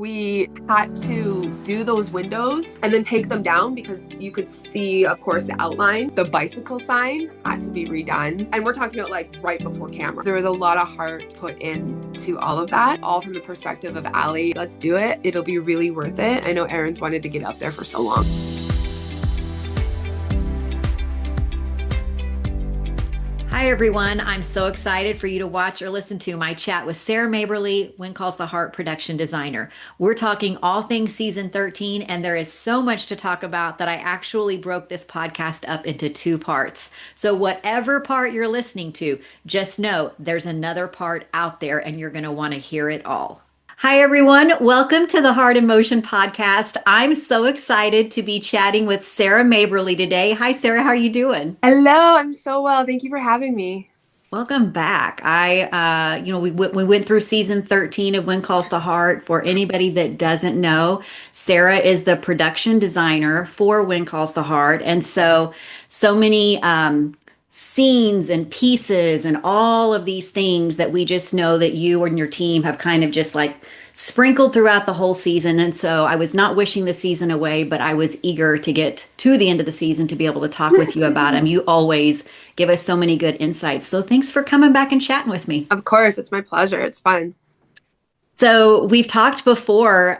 we had to do those windows and then take them down because you could see, of course, the outline. The bicycle sign had to be redone. And we're talking about like right before camera. There was a lot of heart put into all of that, all from the perspective of Allie. Let's do it. It'll be really worth it. I know Erin's wanted to get up there for so long. Hi, everyone. I'm so excited for you to watch or listen to my chat with Sarah Mabberley, When Calls the Heart production designer. We're talking all things season 13, and there is so much to talk about that I actually broke this podcast up into 2 parts. So whatever part you're listening to, just know there's another part out there and you're going to want to hear it all. Hi, everyone. Welcome to the Heart in Motion podcast. I'm so excited to be chatting with Sarah Mabberley today. Hi, Sarah. How are you doing? Hello, I'm so well. Thank you for having me. Welcome back. We went through season 13 of When Calls the Heart. For anybody that doesn't know, Sarah is the production designer for When Calls the Heart. And so many scenes and pieces and all of these things that we just know that you and your team have kind of just like sprinkled throughout the whole season. And so I was not wishing the season away, but I was eager to get to the end of the season to be able to talk with you about them. You always give us so many good insights. So thanks for coming back and chatting with me. Of course, it's my pleasure. It's fun. So we've talked before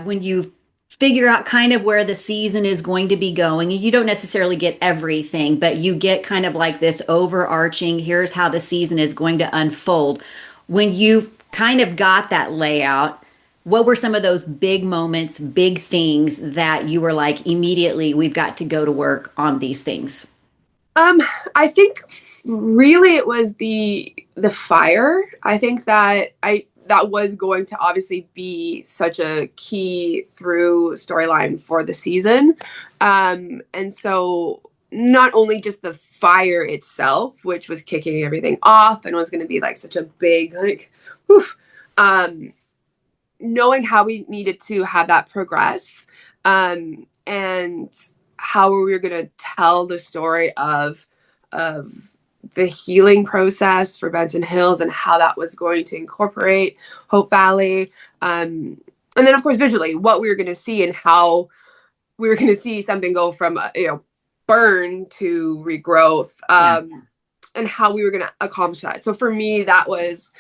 when you figure out kind of where the season is going to be going. You don't necessarily get everything, but you get kind of like this overarching, here's how the season is going to unfold. When you kind of got that layout, what were some of those big moments, big things that you were like, immediately, we've got to go to work on these things? I think really it was the fire. I think that was going to obviously be such a key through storyline for the season. And so not only just the fire itself, which was kicking everything off and was going to be like such a big, like, woof, knowing how we needed to have that progress, and how we were going to tell the story of the healing process for Benson Hills and how that was going to incorporate Hope Valley. And then, of course, visually, what we were going to see and how we were going to see something go from, burn to regrowth, and how we were going to accomplish that. So for me, that was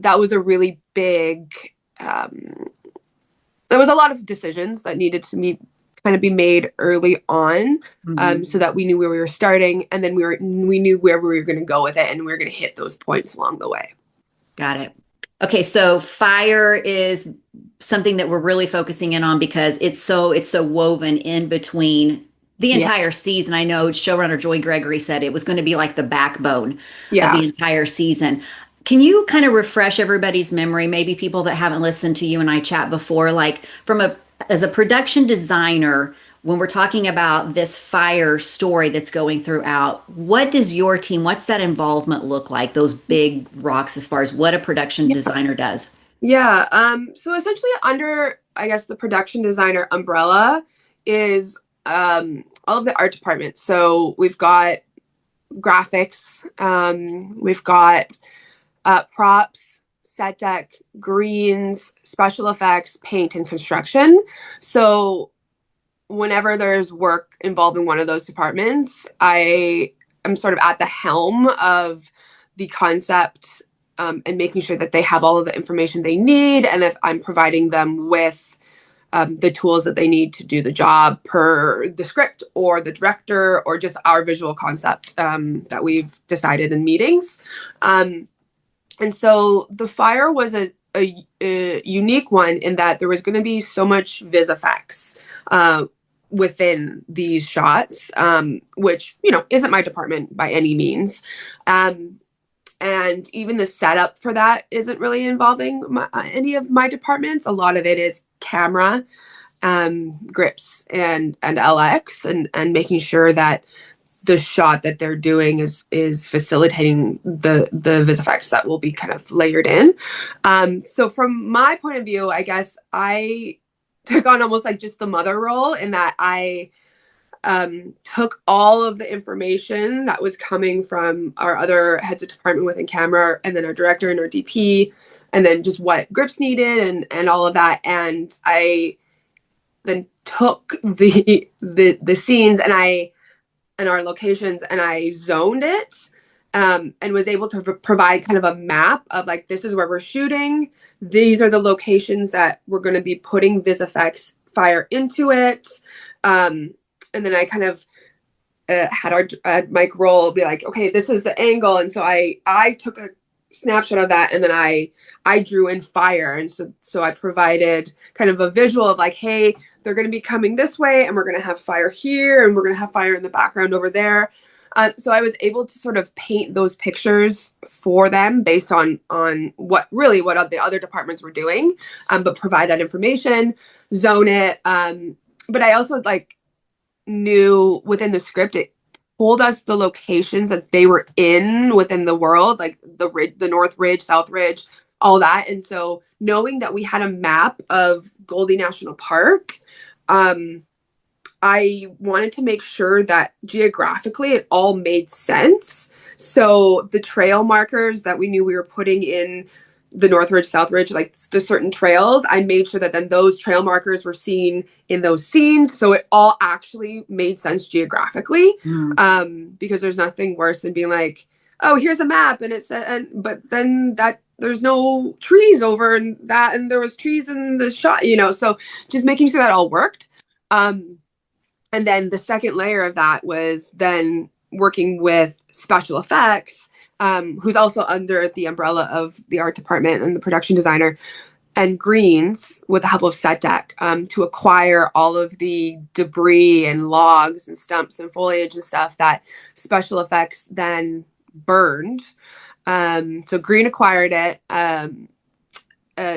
a really big, there was a lot of decisions that needed to be made early on, so that we knew where we were starting, and then we knew where we were going to go with it, and we were going to hit those points along the way. Got it. Okay, so fire is something that we're really focusing in on because it's so woven in between the entire season. I know showrunner Joy Gregory said it was going to be like the backbone of the entire season. Can you kind of refresh everybody's memory, maybe people that haven't listened to you and I chat before, like as a production designer, when we're talking about this fire story that's going throughout, what does your team, what's that involvement look like, those big rocks, as far as what a production designer does? Yeah. So essentially under, I guess, the production designer umbrella is all of the art departments. So we've got graphics, we've got props, set deck, greens, special effects, paint, and construction. So whenever there's work involved in one of those departments, I am sort of at the helm of the concept, and making sure that they have all of the information they need, and if I'm providing them with the tools that they need to do the job per the script or the director or just our visual concept that we've decided in meetings. And so the fire was a unique one in that there was going to be so much vis effects within these shots, which, isn't my department by any means. And even the setup for that isn't really involving any of my departments. A lot of it is camera, grips, and LX, and making sure that the shot that they're doing is facilitating the vis effects that will be kind of layered in. So from my point of view, I guess I took on almost like just the mother role in that I took all of the information that was coming from our other heads of department within camera, and then our director and our DP, and then just what grips needed and all of that. And I then took the scenes and our locations, and I zoned it, and was able to provide kind of a map of like, this is where we're shooting. These are the locations that we're going to be putting VisFX fire into it. And then I kind of had our Mike Roll be like, okay, this is the angle. And so I took a snapshot of that, and then I drew in fire. And so I provided kind of a visual of like, hey, they're going to be coming this way, and we're going to have fire here, and we're going to have fire in the background over there. So I was able to sort of paint those pictures for them based on what the other departments were doing, but provide that information, zone it. But I also like knew within the script, it told us the locations that they were in within the world, like the North Ridge, South Ridge, all that. And so knowing that we had a map of Goldie National Park, I wanted to make sure that geographically it all made sense. So the trail markers that we knew we were putting in the North Ridge, South Ridge, like the certain trails, I made sure that then those trail markers were seen in those scenes. So it all actually made sense geographically. Because there's nothing worse than being like, oh, here's a map, and it said, but then that there's no trees over and that, and there was trees in the shot, so just making sure that all worked. And then the second layer of that was then working with special effects, who's also under the umbrella of the art department and the production designer, and greens with the help of Set Deck, to acquire all of the debris and logs and stumps and foliage and stuff that special effects then burned. So green acquired it.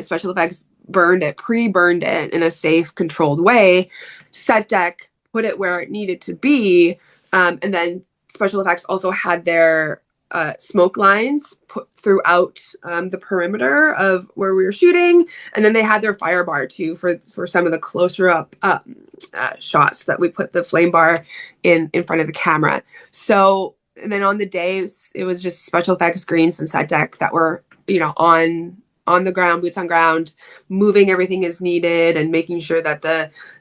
Special effects burned it, pre-burned it in a safe, controlled way. Set Deck put it where it needed to be. And then special effects also had their smoke lines put throughout the perimeter of where we were shooting. And then they had their fire bar too for some of the closer up shots that we put the flame bar in front of the camera. So, and then on the day, it was just special effects, greens, and Set Deck that were, on the ground, boots on ground, moving everything as needed and making sure that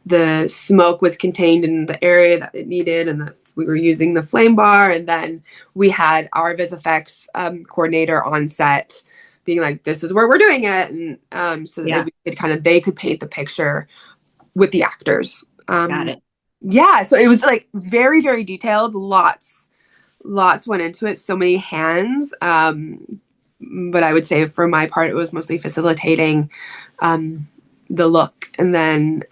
the smoke was contained in the area that it needed, and that we were using the flame bar. And then we had our VisFX coordinator on set being like, this is where we're doing it. And so that they could paint the picture with the actors. Got it. Yeah. So it was like very, very detailed. Lots went into it. So many hands. But I would say for my part, it was mostly facilitating the look, and then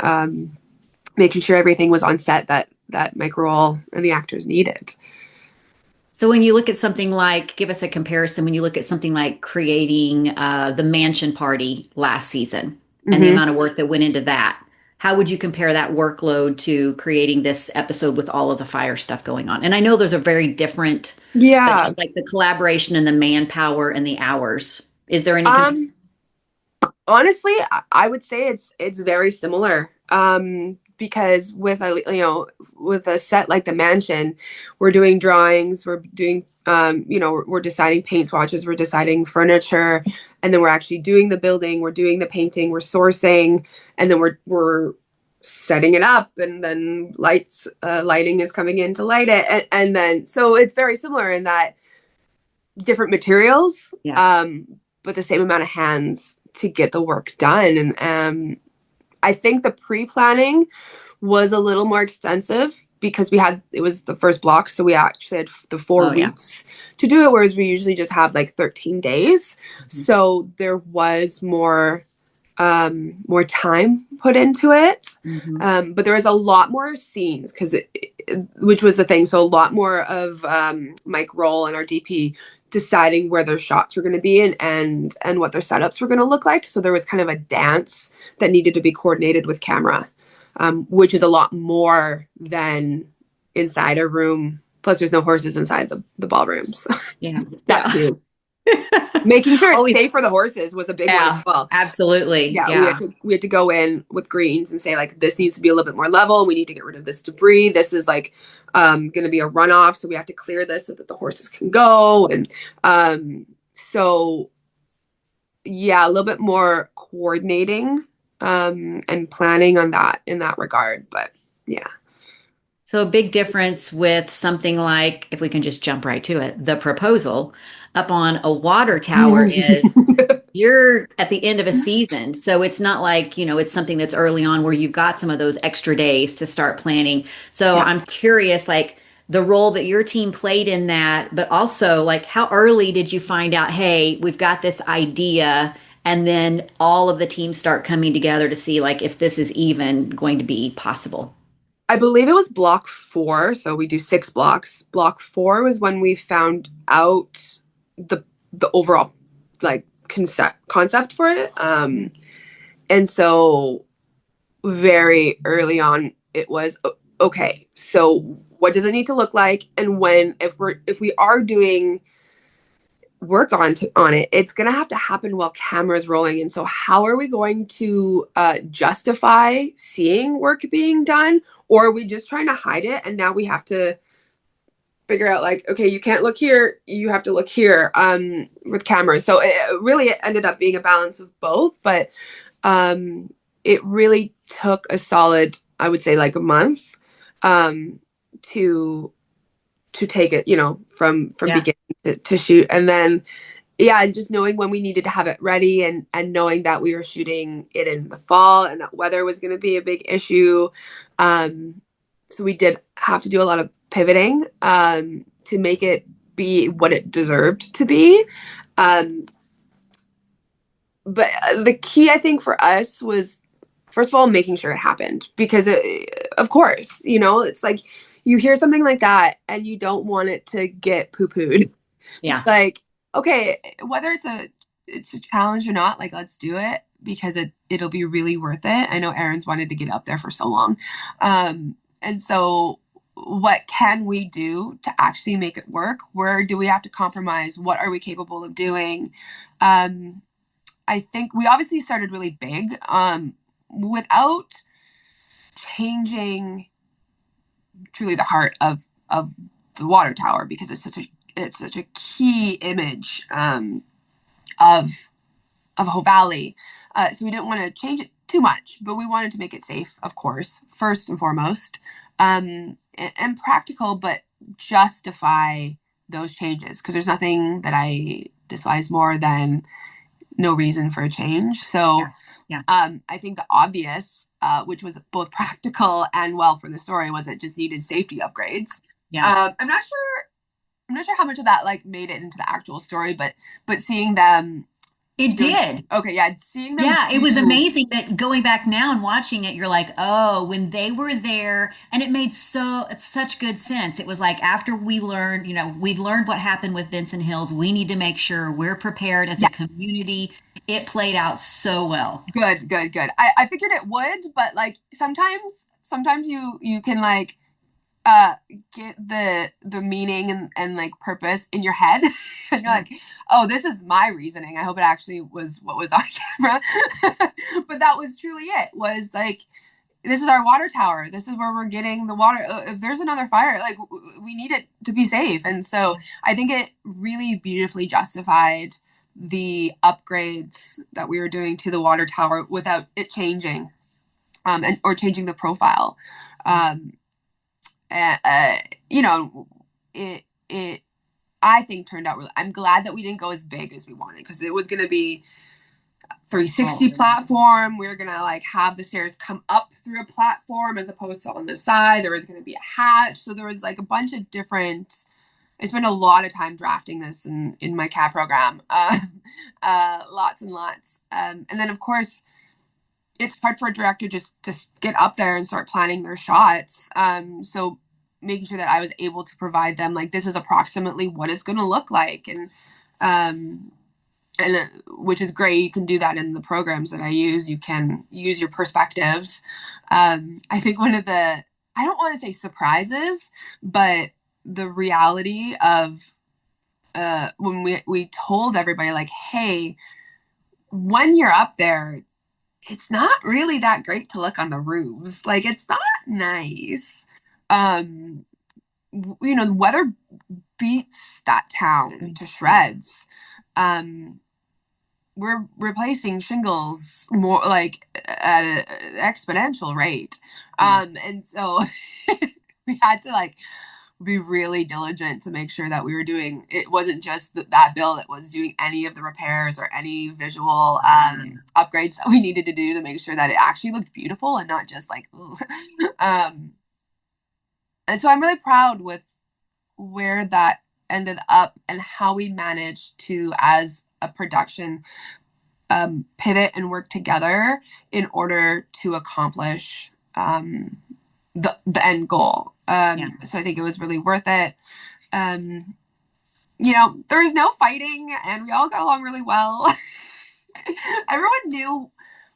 making sure everything was on set that Mike Roll and the actors needed. So when you look at something like, give us a comparison, when you look at something like creating the mansion party last season and the amount of work that went into that, how would you compare that workload to creating this episode with all of the fire stuff going on? And I know those are very different. Yeah. Just like the collaboration and the manpower and the hours. Is there any? Honestly, I would say it's very similar. Because with a set like the mansion, we're doing drawings, we're doing we're deciding paint swatches, we're deciding furniture, and then we're actually doing the building, we're doing the painting, we're sourcing, and then we're setting it up, and then lighting is coming in to light it, and then so it's very similar in that different materials, but the same amount of hands to get the work done. And I think the pre-planning was a little more extensive because it was the first block. So we actually had the 4 weeks to do it, whereas we usually just have like 13 days. So there was more time put into it. But there was a lot more scenes which was the thing. So a lot more of Mike Roll and our DP deciding where their shots were going to be and what their setups were going to look like. So there was kind of a dance that needed to be coordinated with camera, which is a lot more than inside a room. Plus there's no horses inside the ballrooms. That too. Making sure it's safe for the horses was a big one as well. Absolutely. We had to go in with greens and say like, this needs to be a little bit more level. We need to get rid of this debris. This is like going to be a runoff, so we have to clear this so that the horses can go. And so yeah, a little bit more coordinating and planning on that in that regard. But yeah. So a big difference with something like, if we can just jump right to it, the proposal up on a water tower is you're at the end of a season. So it's not like, it's something that's early on where you've got some of those extra days to start planning. So Yeah. I'm curious, like the role that your team played in that, but also like how early did you find out, hey, we've got this idea, and then all of the teams start coming together to see like if this is even going to be possible? I believe it was block 4. So we do 6 blocks. Block 4 was when we found out the the overall like concept for it. And so very early on it was okay. So what does it need to look like? And when if we are doing work on it, it's going to have to happen while cameras rolling. And so how are we going to justify seeing work being done, or are we just trying to hide it and now we have to figure out like, okay, you can't look here, you have to look here with cameras. So it ended up being a balance of both, but it really took a solid, I would say, like a month um to take it, from Yeah. beginning to shoot. And then yeah, just knowing when we needed to have it ready, and knowing that we were shooting it in the fall and that weather was going to be a big issue. So we did have to do a lot of pivoting to make it be what it deserved to be. Um, but the key, I think, for us was, first of all, making sure it happened, because of course, it's like you hear something like that and you don't want it to get poo-pooed. Yeah. Like, okay, whether it's a challenge or not, like let's do it because it'll be really worth it. I know Erin's wanted to get up there for so long. And so what can we do to actually make it work? Where do we have to compromise? What are we capable of doing? Um, I think we obviously started really big, without changing truly the heart of the water tower, because it's such a key image of a whole valley. So we didn't want to change it too much, but we wanted to make it safe, of course, first and foremost, and practical, but justify those changes, because there's nothing that I despise more than no reason for a change. Yeah. So Yeah. I think the obvious, which was both practical and well for the story, was it just needed safety upgrades. Yeah. I'm not sure. I'm not sure how much of that like made it into the actual story, but seeing them It doing, did. okay, yeah, seeing them Yeah, it was do, amazing that going back now and watching it, you're like, oh, when they were there, and it made it's such good sense. It was like after we learned, we've learned what happened with Benson Hills, we need to make sure we're prepared as a yeah, community. It played out so well. good, good, good. I figured it would, but like sometimes you can like uh get the meaning and like purpose in your head and you're Yeah. like, oh, this is my reasoning, I hope it actually was what was on camera. But that was truly it, was like, this is our water tower, this is where we're getting the water. If there's another fire, like we need it to be safe. And so I think it really beautifully justified the upgrades that we were doing to the water tower without it changing, and or changing the profile. um uh, uh, you know, it I think turned out really. I'm glad that we didn't go as big as we wanted, because it was going to be 360 Oh, platform. We were going to like have the stairs come up through a platform as opposed to on the side. There was going to be a hatch, so there was like a bunch of different. I spent a lot of time drafting this in my CAD program, lots and lots, and then of course it's hard for a director just to get up there and start planning their shots. So making sure that I was able to provide them like, this is approximately what it's going to look like, um, and which is great. You can do that in the programs that I use. You can use your perspectives. I think one of the, I don't want to say surprises, but the reality of when we told everybody like, hey, when you're up there, it's not really that great to look on the roofs. Like, it's not nice. Um, the weather beats that town to shreds. Um, we're replacing shingles more like at an exponential rate. Yeah. And so we had to like be really diligent to make sure that we were doing, it wasn't just that bill that was doing any of the repairs or any visual upgrades that we needed to do to make sure that it actually looked beautiful and not just like and so I'm really proud with where that ended up and how we managed to, as a production, pivot and work together in order to accomplish the end goal. Yeah. So I think it was really worth it. Um, there was no fighting, and we all got along really well. Everyone knew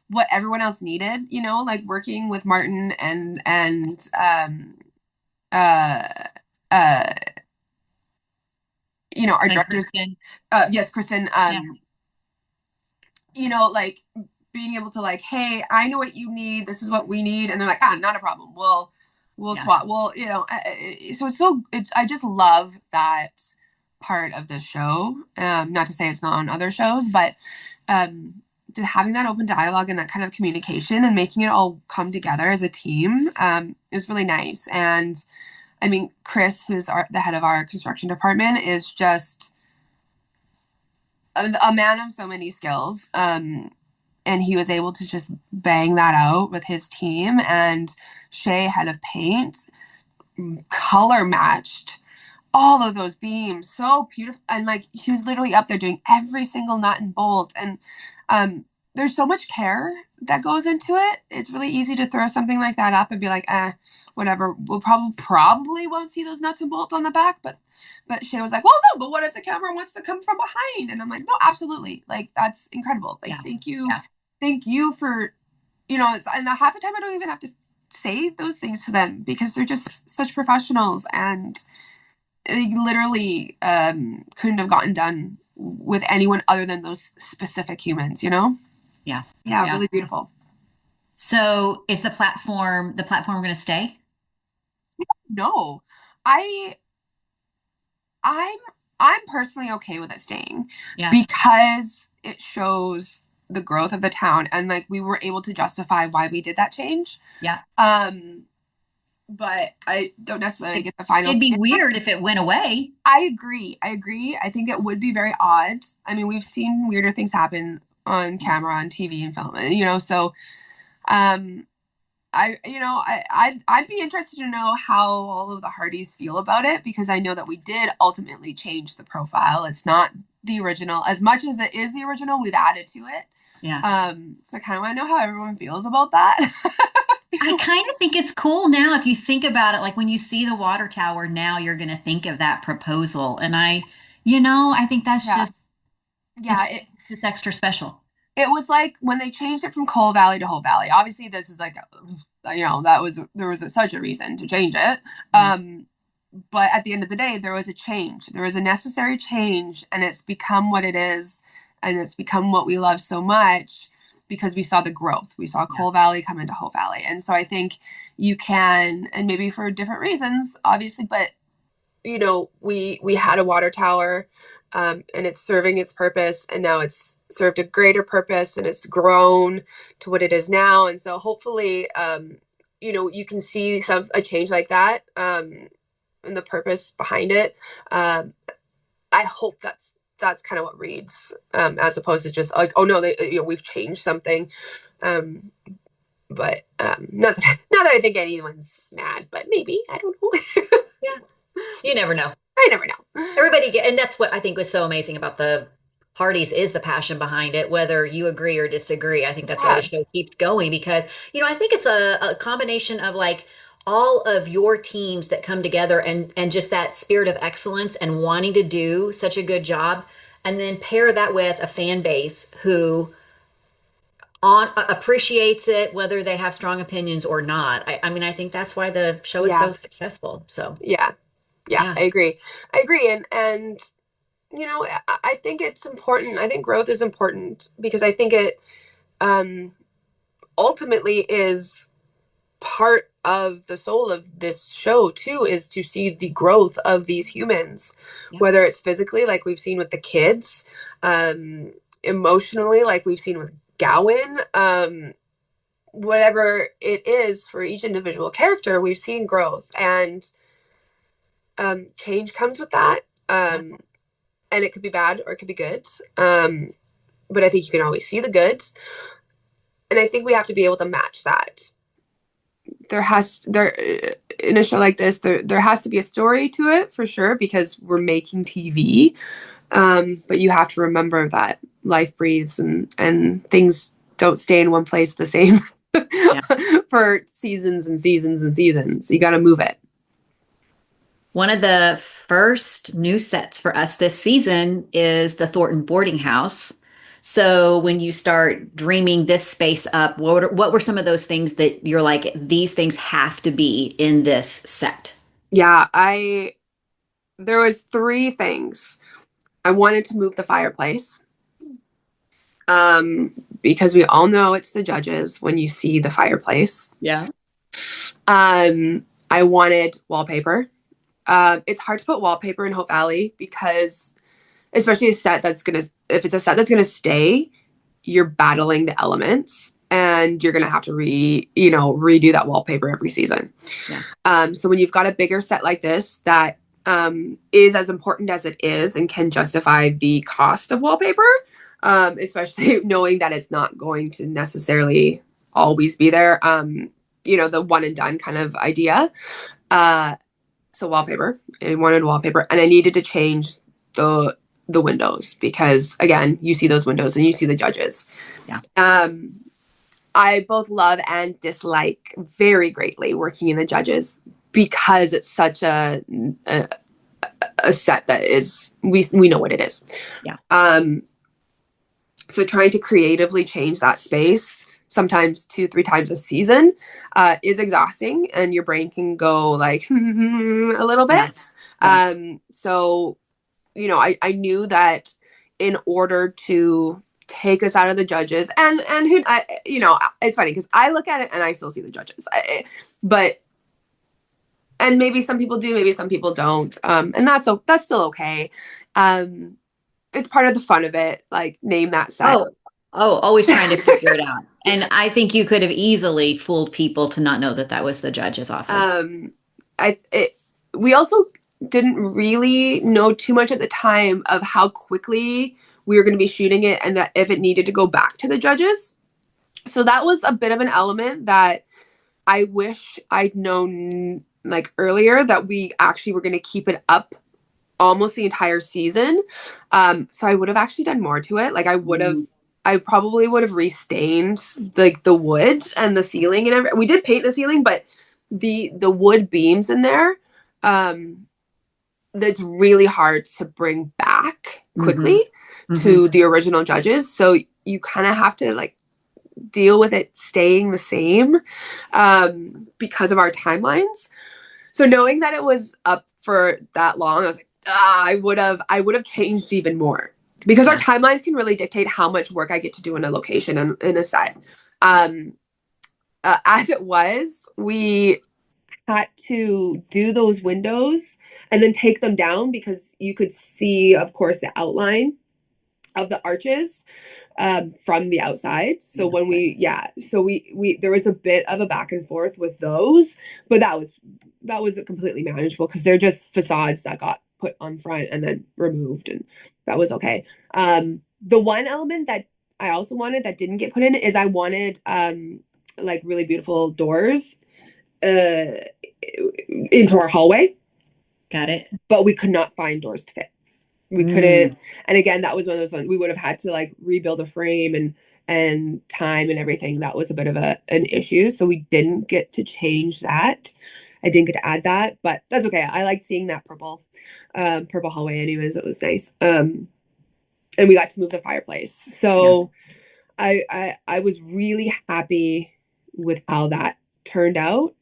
what everyone else needed. Like working with Martin and uh uh our And directors. Kristen. Yes, Kristen. Yeah. Like being able to like, hey, I know what you need. This is what we need, and they're like, not a problem. We'll Yeah. swap. So I just love that part of the show. Not to say it's not on other shows, but just having that open dialogue and that kind of communication and making it all come together as a team is really nice. And I mean, Chris, who's the head of our construction department, is just a man of so many skills. And he was able to just bang that out with his team. And Shay, head of paint, color matched all of those beams so beautiful. And like he was literally up there doing every single nut and bolt. And there's so much care that goes into it. It's really easy to throw something like that up and be like, whatever. We'll probably won't see those nuts and bolts on the back, but Shay was like, well, no, but what if the camera wants to come from behind? And I'm like, no, absolutely. Like, that's incredible. Like, Yeah. thank you. Yeah. Thank you for, and half the time I don't even have to say those things to them because they're just such professionals, and it literally couldn't have gotten done with anyone other than those specific humans, Yeah. Yeah, really beautiful. So is the platform going to stay? No, I I'm I'm personally okay with it staying Yeah. because it shows the growth of the town, and like we were able to justify why we did that change. Yeah. But I don't necessarily It, get the final it'd be say. weird if it went away. I agree. I think it would be very odd. I mean, we've seen weirder things happen on camera, on TV and film, so um I'd be interested to know how all of the Hearties feel about it, because I know that we did ultimately change the profile. It's not the original. As much as it is the original, we've added to it. Yeah. So I kind of want to know how everyone feels about that. I kind of think it's cool now if you think about it. Like when you see the water tower now, you're going to think of that proposal. And I think that's Yeah. just, Yeah, it's just extra special. it was like when they changed it from Coal Valley to Whole Valley. Obviously, this is like, there was such a reason to change it. But at the end of the day, there was a change. There was a necessary change, and it's become what it is, and it's become what we love so much because we saw the growth. We saw Coal Valley come into Whole Valley, and so I think you can, and maybe for different reasons, obviously, but we had a water tower, and it's serving its purpose, and now it's served a greater purpose, and it's grown to what it is now. And so hopefully, you can see a change like that, and the purpose behind it. I hope that's kind of what reads, as opposed to just like, oh no, we've changed something. But not that I think anyone's mad, but maybe, I don't know. Yeah. You never know. I never know. And that's what I think was so amazing about the Hearties is the passion behind it, whether you agree or disagree. I think that's why the show keeps going because, I think it's a combination of like all of your teams that come together and just that spirit of excellence and wanting to do such a good job. And then pair that with a fan base who appreciates it, whether they have strong opinions or not. I mean, I think that's why the show is Yeah. so successful. So Yeah. yeah. I agree. And I think it's important. I think growth is important because I think it ultimately is part of the soul of this show too, is to see the growth of these humans, Yeah. whether it's physically, like we've seen with the kids, emotionally, like we've seen with Gowan, whatever it is for each individual character, we've seen growth, and change comes with that. And it could be bad or it could be good. But I think you can always see the good. And I think we have to be able to match that. There in a show like this, there has to be a story to it for sure, because we're making TV. But you have to remember that life breathes, and things don't stay in one place the same Yeah. for seasons and seasons and seasons. You got to move it. One of the first new sets for us this season is the Thornton Boarding House. So when you start dreaming this space up, what were some of those things that you're like, these things have to be in this set? Yeah, there was three things. I wanted to move the fireplace. Because we all know it's the judges when you see the fireplace. Yeah. I wanted wallpaper. It's hard to put wallpaper in Hope Valley because, especially if it's a set that's gonna stay, you're battling the elements, and you're gonna have to redo that wallpaper every season. Yeah. So when you've got a bigger set like this that is as important as it is and can justify the cost of wallpaper, especially knowing that it's not going to necessarily always be there, the one and done kind of idea. So wallpaper, I wanted wallpaper, and I needed to change the windows because, again, you see those windows and you see the judges. Yeah. I both love and dislike very greatly working in the judges because it's such a set that is, we know what it is. Yeah. So trying to creatively change that space, sometimes 2-3 times a season, is exhausting, and your brain can go like a little bit. Yeah. So, I knew that in order to take us out of the judges, and it's funny because I look at it and I still see the judges, and maybe some people do, maybe some people don't, and that's still okay. It's part of the fun of it, like name that set. Always trying to figure it out. And I think you could have easily fooled people to not know that that was the judge's office. We also didn't really know too much at the time of how quickly we were going to be shooting it, and that if it needed to go back to the judges. So that was a bit of an element that I wish I'd known like earlier, that we actually were going to keep it up almost the entire season. So I would have actually done more to it. Like I probably would have restained like the wood and the ceiling and everything. We did paint the ceiling, but the wood beams in there, that's really hard to bring back quickly to the original judges. So you kind of have to like deal with it staying the same, because of our timelines. So knowing that it was up for that long, I was like, I would have changed even more, because our timelines can really dictate how much work I get to do in a location and in a set. As it was, we had to do those windows and then take them down because you could see, of course, the outline of the arches from the outside. So when we there was a bit of a back and forth with those, but that was completely manageable because they're just facades that got put on front and then removed, and that was okay. The one element that I also wanted that didn't get put in is I wanted like really beautiful doors into our hallway. Got it. But we could not find doors to fit. We couldn't. And again, that was one of those ones we would have had to like rebuild a frame and time and everything. That was a bit of an issue. So we didn't get to change that. I didn't get to add that, but that's okay. I liked seeing that purple hallway anyways. It was nice. And we got to move the fireplace. So I was really happy with how that turned out.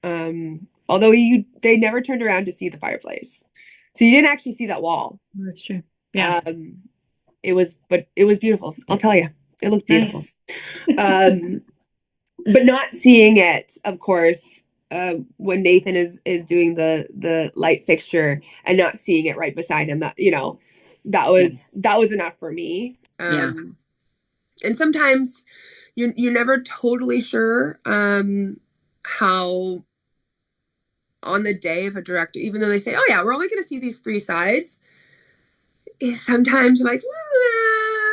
Although they never turned around to see the fireplace. So you didn't actually see that wall. That's true. Yeah. It was beautiful. I'll tell you, it looked beautiful. Nice. But not seeing it, of course, when Nathan is doing the light fixture and not seeing it right beside him, that was enough for me. And sometimes you're never totally sure how on the day of a director, even though they say, oh yeah, we're only going to see these three sides, is sometimes you're like,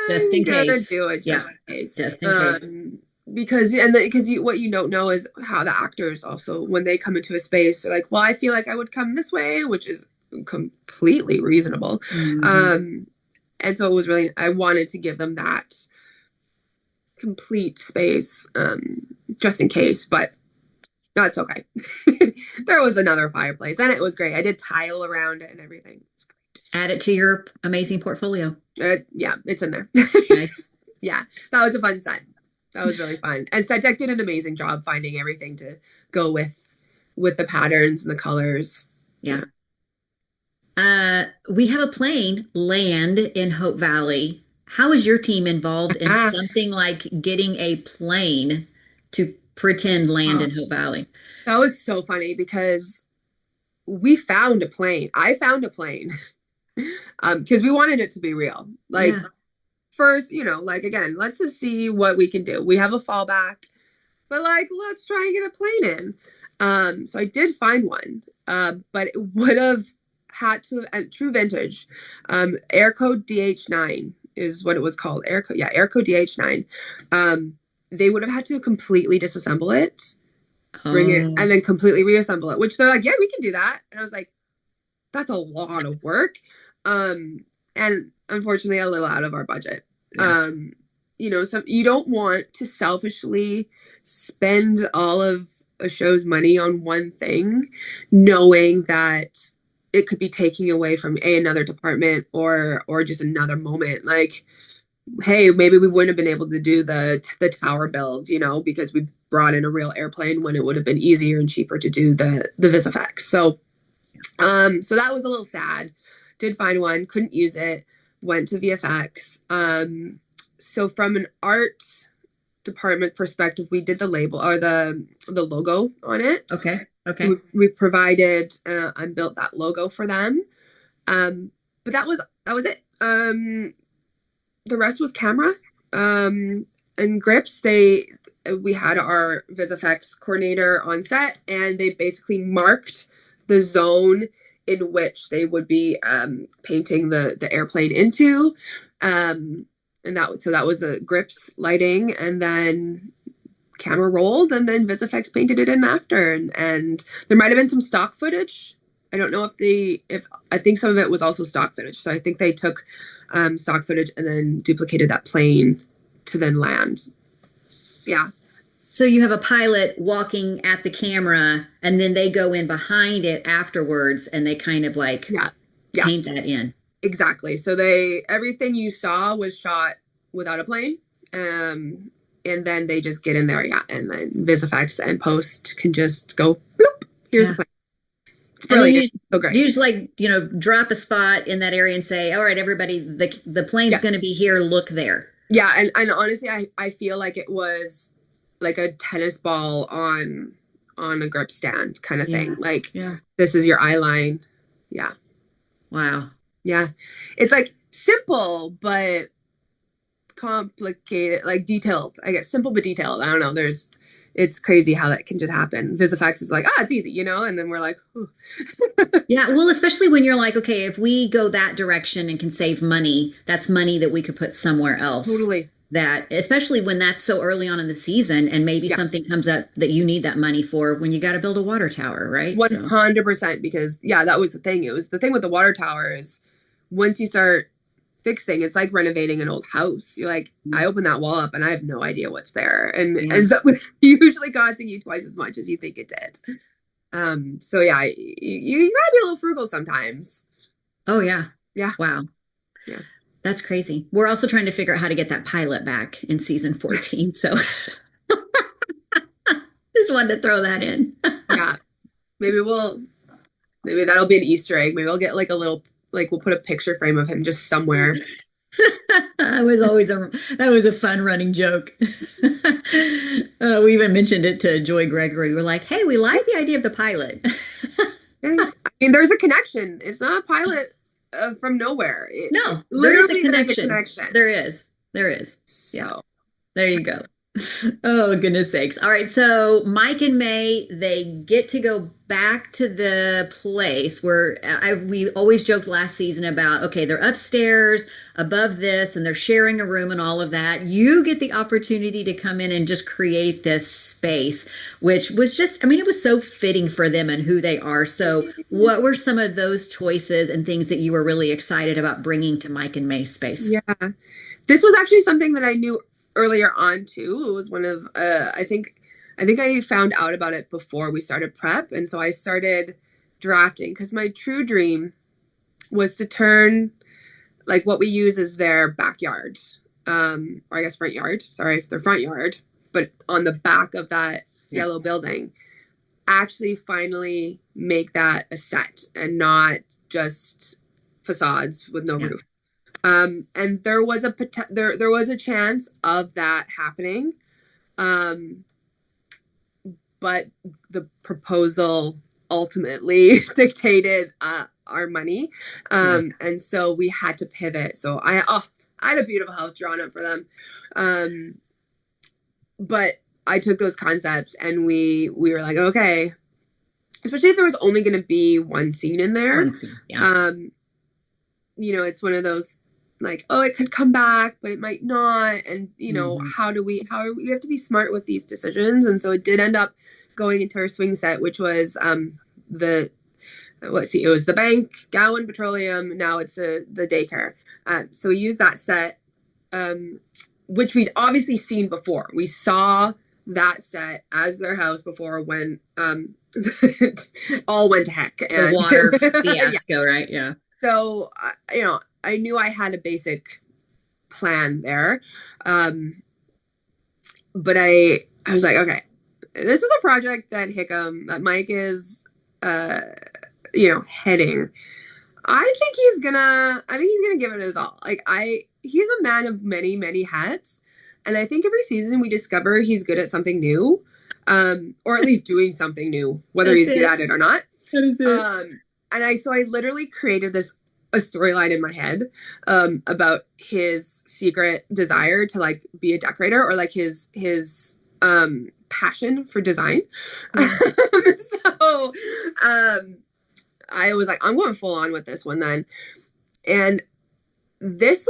Just I'm in gonna case. do it just Yeah. in case. Just in case. Because what you don't know is how the actors also, when they come into a space, they're like, well, I feel like I would come this way, which is completely reasonable. Mm-hmm. And so it was really, I wanted to give them that complete space, just in case, but no, it's okay. There was another fireplace and it was great. I did tile around it and everything. It's Add it to your amazing portfolio. great. Yeah, it's in there. Nice. Yeah, that was a fun set. That was really fun. And set deck did an amazing job finding everything to go with the patterns and the colors. Yeah. We have a plane land in Hope Valley. How is your team involved in Ah, something like getting a plane to pretend land oh, in Hope Valley? that was so funny because we found a plane. I found a plane. Because we wanted it to be real. Like Yeah. first, like again, let's just see what we can do. We have a fallback, but like let's try and get a plane in. So I did find one. But it would have had to true vintage. Air code DH9 is what it was called. Air code, yeah, air code DH9. They would have had to completely disassemble it, bring it, Oh, and then completely reassemble it, which they're like, yeah, we can do that. And I was like, that's a lot of work. And unfortunately a little out of our budget. yeah. So you don't want to selfishly spend all of a show's money on one thing, knowing that it could be taking away from another department or just another moment. Like, hey, maybe we wouldn't have been able to do the tower build, because we brought in a real airplane when it would have been easier and cheaper to do the VisFX. So that was a little sad. Did find one, couldn't use it, went to VFX. So from an art department perspective, we did the label or the logo on it. Okay. We, Okay. we provided and built that logo for them. But that was it. The rest was camera and grips. We had our VisFX coordinator on set, and they basically marked the zone in which they would be painting the airplane into. And that was the grips lighting, and then camera rolled, and then VisFX painted it in after. And there might have been some stock footage. I don't know if I think some of it was also stock footage. So I think they took stock footage and then duplicated that plane to then land. Yeah. So you have a pilot walking at the camera and then they go in behind it afterwards and they kind of like Yeah. Yeah. paint that in. Exactly. So everything you saw was shot without a plane. And then they just get in there, yeah, and then VisFX and post can just go bloop, here's the Yeah. plane. It's And then brilliant. So great. you just like, drop a spot in that area and say, all right, everybody, the plane's Yeah. going to be here. Look there. Yeah, and honestly, I feel like it was like a tennis ball on a grip stand kind of thing. Yeah. Like Yeah. this is your eye line. Yeah. Wow. Yeah. It's like simple but complicated, like detailed. I guess simple but detailed. I don't know. It's crazy how that can just happen. VisFX is like, it's easy, and then we're like, Yeah. Well, especially when you're like, okay, if we go that direction and can save money, that's money that we could put somewhere else. totally. That, especially when that's so early on in the season and maybe Yeah. something comes up that you need that money for when you got to build a water tower, right? 100%, because yeah, that was the thing. It was the thing with the water tower is once you start fixing, it's like renovating an old house. You're like, I open that wall up and I have no idea what's there, and Yeah. ends up with usually costing you twice as much as you think it did. So yeah, you gotta be a little frugal sometimes. Oh, yeah. Yeah. Wow. Yeah. That's crazy. We're also trying to figure out how to get that pilot back in season 14. So just wanted to throw that in. Yeah. Maybe that'll be an Easter egg. Maybe I'll get like a little, like we'll put a picture frame of him just somewhere. That was a fun running joke. We even mentioned it to Joy Gregory. We're like, hey, we like the idea of the pilot. I mean, there's a connection. It's not a pilot from nowhere. No, Literally, there is a there's a connection. connection. There is. There is. Yeah. So There you go. Oh, goodness sakes. All right. So Mike and May, they get to go back to the place where we always joked last season about, okay, they're upstairs above this and they're sharing a room and all of that. You get the opportunity to come in and just create this space, which was just, I mean, it was so fitting for them and who they are. So what were some of those choices and things that you were really excited about bringing to Mike and May's space? Yeah. This was actually something that I knew earlier on too. It was one of I think I found out about it before we started prep, and so I started drafting because my true dream was to turn like what we use as their backyard, or I guess front yard. Sorry, their front yard, but on the back of that Yeah. yellow building, actually finally make that a set and not just facades with no Yeah. roof. And there was a chance of that happening, um, but the proposal ultimately dictated our money, Yeah. and so we had to pivot. So I had a beautiful house drawn up for them, um, but I took those concepts and we were like, okay, especially if there was only going to be one scene in there. One scene. Yeah. Um, it's one of those like, oh, it could come back, but it might not. And, Hmm. we have to be smart with these decisions. And so it did end up going into our swing set, which was the, let's see, it was the bank, Gowan Petroleum. Now it's the daycare. So we used that set, which we'd obviously seen before. We saw that set as their house before when all went to heck. The And water yeah. fiasco, right? Yeah. So, I knew I had a basic plan there. But I was like, okay, this is a project that Mike is, heading. I think he's gonna give it his all. He's a man of many, many hats. And I think every season we discover he's good at something new, or at least doing something new, whether That's he's good it. at it or not. That is it. And I literally created a storyline in my head, about his secret desire to like be a decorator, or like his passion for design. Yeah. So um, I was like, I'm going full on with this one then, and this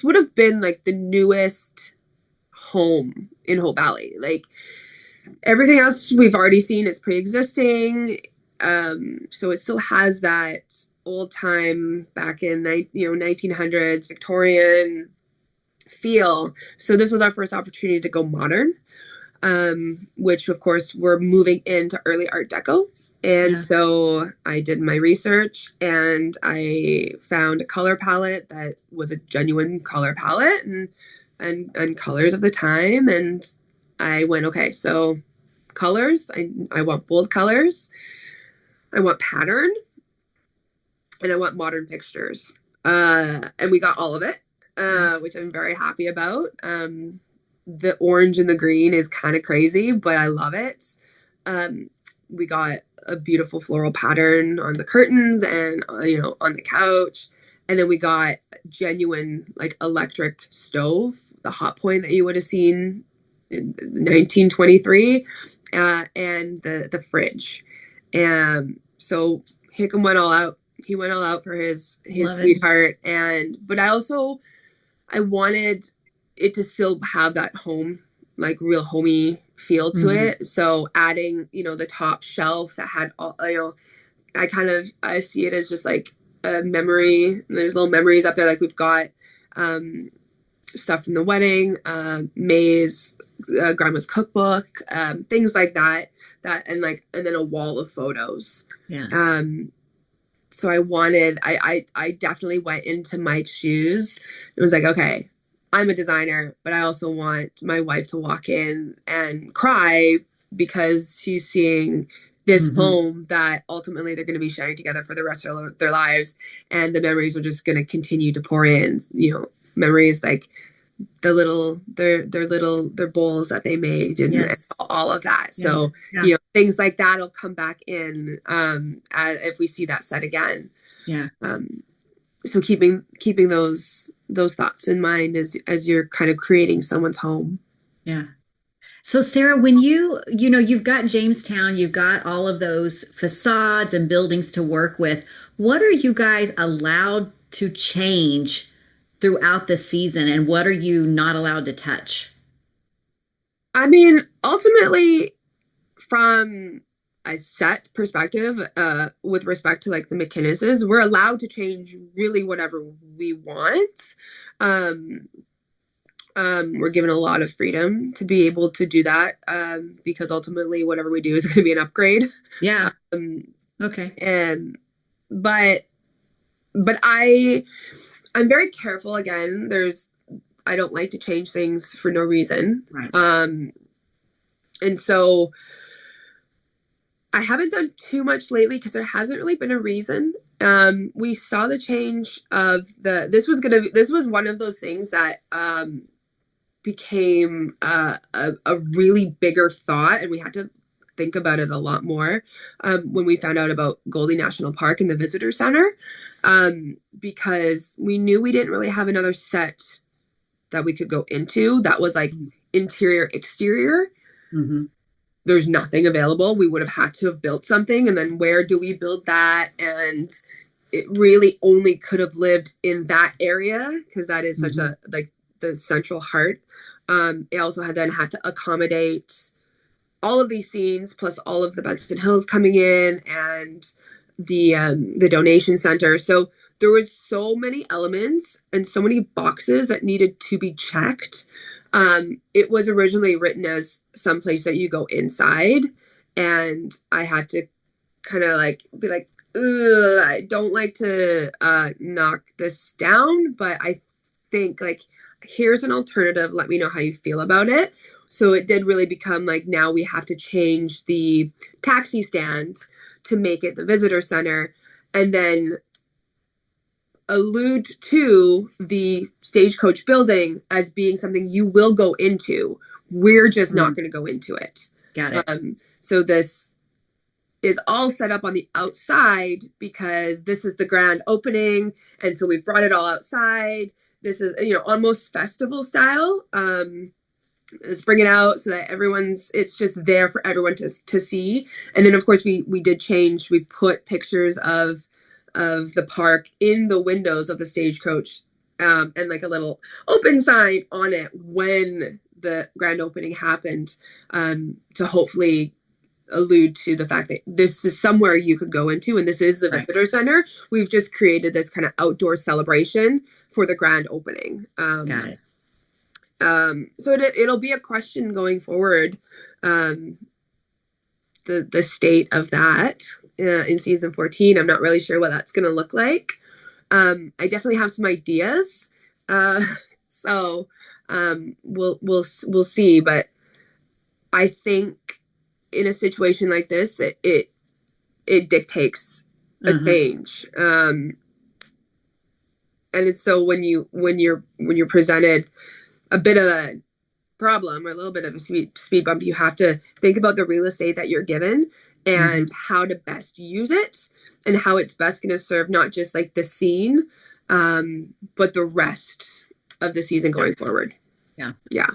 would have been like the newest home in Hope Valley. Like everything else we've already seen is pre-existing. So it still has that old time back in 1900s Victorian feel. So this was our first opportunity to go modern, which of course we're moving into early Art Deco. And Yeah. so I did my research and I found a color palette that was a genuine color palette and colors of the time. And I went, okay, so colors, I want bold colors, I want pattern, and I want modern fixtures. And we got all of it, Nice. which I'm very happy about. The orange and the green is kind of crazy, but I love it. We got a beautiful floral pattern on the curtains and on the couch, and then we got genuine like electric stove, the hot point that you would have seen in 1923, and the fridge. And so Hickam went all out. He went all out for his Love it. sweetheart, but I wanted it to still have that home, like real homey feel to Hmm. it. So adding, the top shelf that had all, I see it as just like a memory. There's little memories up there. Like we've got stuff from the wedding, May's grandma's cookbook, things like that. And then a wall of photos. Yeah. So I definitely went into Mike's shoes. It was like, okay, I'm a designer, but I also want my wife to walk in and cry because she's seeing this Hmm. home that ultimately they're going to be sharing together for the rest of their lives, and the memories are just going to continue to pour in. Memories like their bowls that they made, and Yes. all of that. Yeah. So Yeah. things like that will come back in, if we see that set again. Yeah. So keeping those thoughts in mind as you're kind of creating someone's home. Yeah. So Sarah, when you've got Jamestown, you've got all of those facades and buildings to work with, what are you guys allowed to change throughout the season and what are you not allowed to touch? I mean, ultimately, from a set perspective, with respect to like the McKinnis's, we're allowed to change really whatever we want. Um, we're given a lot of freedom to be able to do that, because ultimately, whatever we do is going to be an upgrade. Yeah. Um, Okay. and but I'm very careful. Again, I don't like to change things for no reason. Right. And so I haven't done too much lately because there hasn't really been a reason. We saw the change of this was one of those things that became a really bigger thought, and we had to think about it a lot more when we found out about Goldie National Park and the visitor center, because we knew we didn't really have another set that we could go into that was like interior exterior. Mm-hmm. There's nothing available. We would have had to have built something, and then where do we build that? And it really only could have lived in that area because that is such Mm-hmm. a like the central heart. It also had to accommodate all of these scenes plus all of the Benson Hills coming in and the donation center. So there was so many elements and so many boxes that needed to be checked. It was originally written as some place that you go inside, and I had to kind of like be like, ugh, I don't like to knock this down, but I think like here's an alternative. Let me know how you feel about it. So it did really become like now we have to change the taxi stand to make it the visitor center, and then allude to the stagecoach building as being something you will go into. We're just not Mm, going to go into it. got it. So this is all set up on the outside because this is the grand opening, and so we've brought it all outside. This is almost festival style. Let's bring it out so that it's just there for everyone to see. And then of course we did change. We put pictures of the park in the windows of the stagecoach, and like a little open sign on it when the grand opening happened, to hopefully allude to the fact that this is somewhere you could go into, and this is the Right. visitor center. We've just created this kind of outdoor celebration for the grand opening. Got it. So it'll be a question going forward, um, the state of that in season 14. I'm not really sure what that's going to look like. I definitely have some ideas, uh, so we'll see. But I think in a situation like this, it dictates a Uh-huh. change. And it's so when you're presented a bit of a problem or a little bit of a speed bump, you have to think about the real estate that you're given Mm-hmm. and how to best use it and how it's best going to serve not just like the scene, but the rest of the season Yeah. going forward. Yeah. Yeah.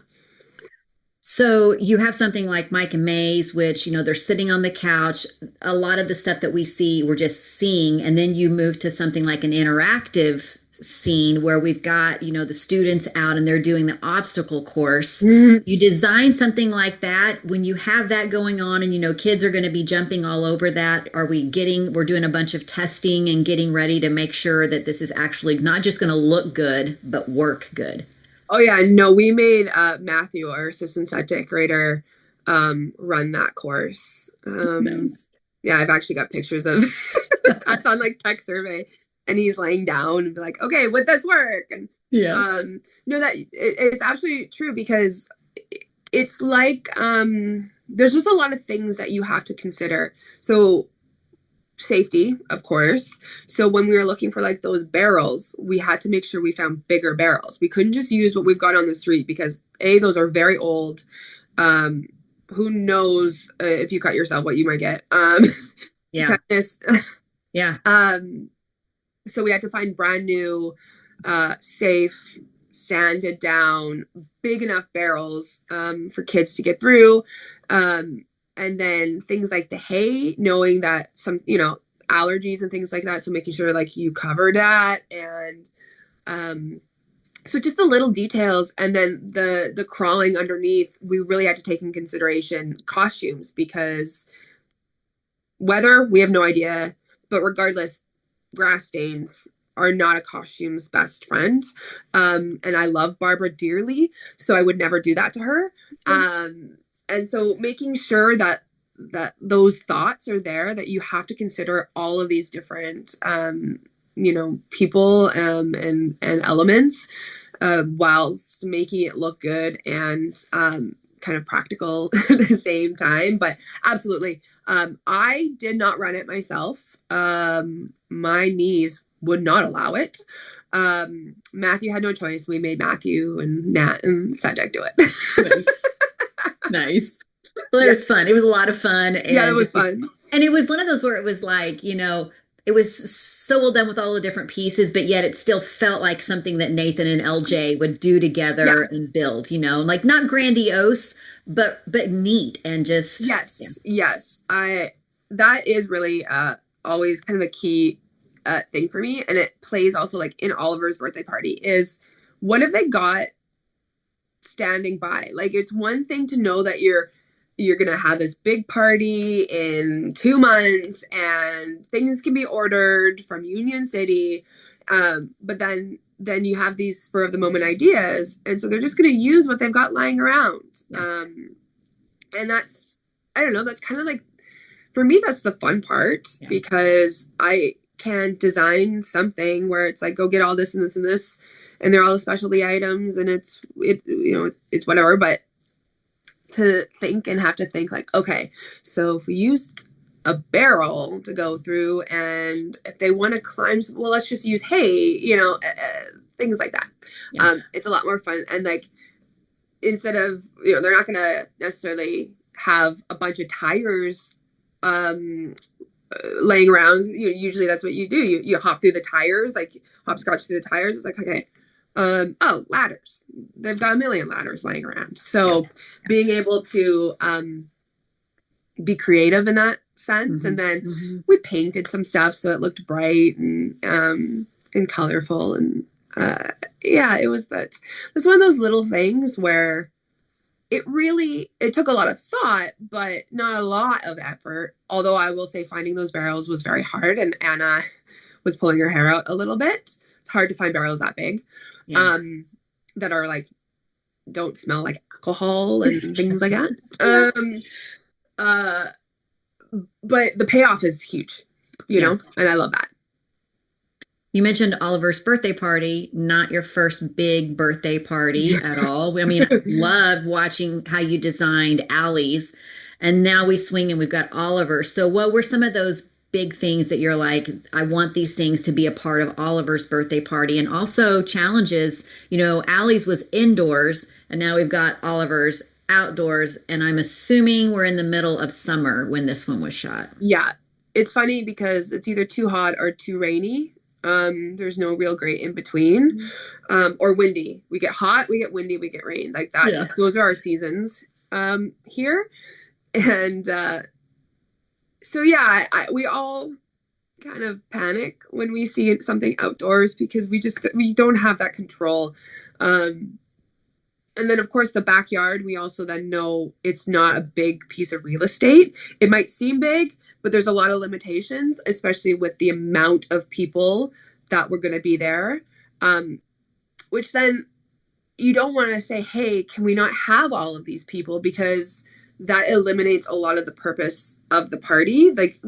So you have something like Mike and Mays, which, they're sitting on the couch. A lot of the stuff that we see, we're just seeing. And then you move to something like an interactive scene where we've got, the students out and they're doing the obstacle course. You design something like that when you have that going on and, kids are going to be jumping all over that. We're doing a bunch of testing and getting ready to make sure that this is actually not just going to look good, but work good. Oh yeah, no, we made Matthew, our assistant set decorator, run that course. Nice. Yeah, I've actually got pictures of that's on like tech survey, and he's laying down and be like, okay, would this work? And Yeah. no, it's absolutely true because it's like there's just a lot of things that you have to consider. So safety, of course. So when we were looking for like those barrels, we had to make sure we found bigger barrels. We couldn't just use what we've got on the street because those are very old. Um, who knows if you cut yourself what you might get. Yeah. Tetanus. Yeah. um, so we had to find brand new, safe sanded down big enough barrels for kids to get through. And then things like the hay, knowing that some, allergies and things like that. So making sure like you cover that. And so just the little details. And then the crawling underneath, we really had to take in consideration costumes, because weather, we have no idea. But regardless, grass stains are not a costume's best friend. And I love Barbara dearly, so I would never do that to her. And so making sure that those thoughts are there, that you have to consider all of these different people and elements whilst making it look good and kind of practical at the same time. But absolutely, I did not run it myself. My knees would not allow it. Matthew had no choice. We made Matthew and Nat and Sadek do it. Nice. Nice. Well, it was fun. It was a lot of fun. And yeah, it was fun. And it was one of those where it was like, it was so well done with all the different pieces, but yet it still felt like something that Nathan and LJ would do together and build, like not grandiose, but neat and just. Yes. Yeah. Yes. That is really always kind of a key thing for me. And it plays also like in Oliver's birthday party is, what have they got standing by? Like, it's one thing to know that you're going to have this big party in 2 months and things can be ordered from Union City. But then you have these spur of the moment ideas. And so they're just going to use what they've got lying around. Yeah. And that's, I don't know, that's kind of like, for me, that's the fun part, because I can design something where it's like, go get all this and this and this, and they're all specialty items, and it's whatever. But to think and have to think like, okay, so if we used a barrel to go through, and if they want to climb, well, let's just use hay, things like that. Yeah. It's a lot more fun. And like, instead of, they're not going to necessarily have a bunch of tires laying around. Usually that's what you do. You hop through the tires, like hopscotch through the tires. It's like, okay, ladders. They've got a million ladders laying around. So being able to be creative in that sense. Mm-hmm. And then we painted some stuff so it looked bright and colorful. And it was that's one of those little things where it took a lot of thought, but not a lot of effort. Although I will say finding those barrels was very hard, and Anna was pulling her hair out a little bit. It's hard to find barrels that big, that are like, don't smell like alcohol and things like that. But the payoff is huge, and I love that. You mentioned Oliver's birthday party, not your first big birthday party at all. I mean, I loved watching how you designed Allie's, and now we swing and we've got Oliver. So what were some of those big things that you're like, I want these things to be a part of Oliver's birthday party? And also challenges, Allie's was indoors, and now we've got Oliver's outdoors, and I'm assuming we're in the middle of summer when this one was shot. Yeah. It's funny because it's either too hot or too rainy. There's no real great in between, or windy. We get hot, we get windy, we get rain. Like that. Yeah. Those are our seasons, here. And, so yeah, we all kind of panic when we see something outdoors, because we don't have that control. And then of course the backyard, we also then know it's not a big piece of real estate. It might seem big, but there's a lot of limitations, especially with the amount of people that were going to be there. Which then you don't want to say, hey, can we not have all of these people? Because that eliminates a lot of the purpose of the party. Like,